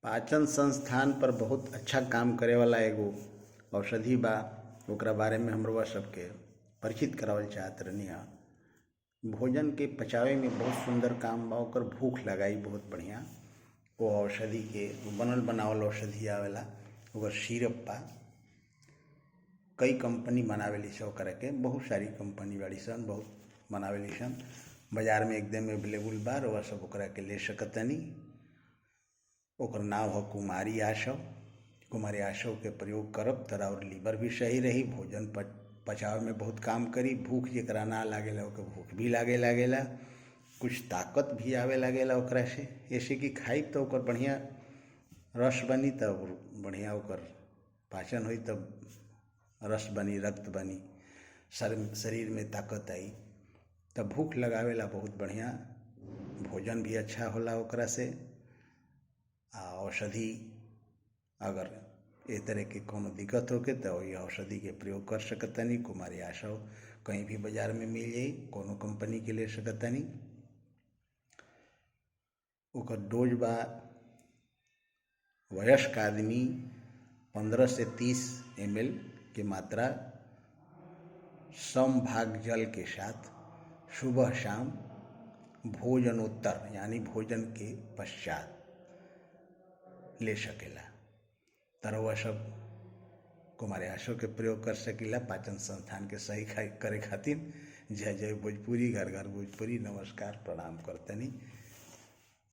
पाचन संस्थान पर बहुत अच्छा काम करे वाला एगो औषधि बा। ओकरा बारे में हमरवा सबके परिचित करावल चाहत रहनी है। भोजन के पचावे में बहुत सुंदर काम बा। ओकर भूख लगाई बहुत बढ़िया। वो औषधि के बनल बनावल औषधि आवेला, ओकर सिरप बा। कई कंपनी बनावेली सन ओकरा के, बहुत सारी कंपनी बाड़ी सन, बहुत बनावेली सन। बाजार में एकदम अवेलेबल बा, रउआ सब ओकरा के ले सकतनी। ओकर नाम है कुमारी आशव। कुमारी आशव के प्रयोग करब त और लीवर भी सही रही, भोजन पचावे में बहुत काम करी। भूख जेकरा ना लागेला ओके भूख भी लागेला, कुछ ताकत भी आवे लागेला ओकरा से। ऐसे कि खाई तो ओकर बढ़िया रस बनी, तब बढ़िया ओकर पाचन हुई, तब रस बनी, रक्त बनी, शरीर में ताकत आई, तब भूख लगावेला बहुत बढ़िया। भोजन भी अच्छा होला ओकरा से। औषधि अगर ए तरह के कोनो दिक्कत होके तो ये औषधि के प्रयोग कर सकतनी। कुमारी आशव कहीं भी बाजार में मिल जाई, कोनो कंपनी के ले सकतनी। ओकर डोज बा, वयस्क आदमी 15 से 30 ml की मात्रा समभाग जल के साथ सुबह शाम भोजनोत्तर यानी भोजन के पश्चात ले सकेला। तरवा सब कुमारी आशव के प्रयोग कर सकेला पाचन संस्थान के सही करे खातिर। जय जय भोजपुरी, घर घर भोजपुरी। नमस्कार, प्रणाम करतनी।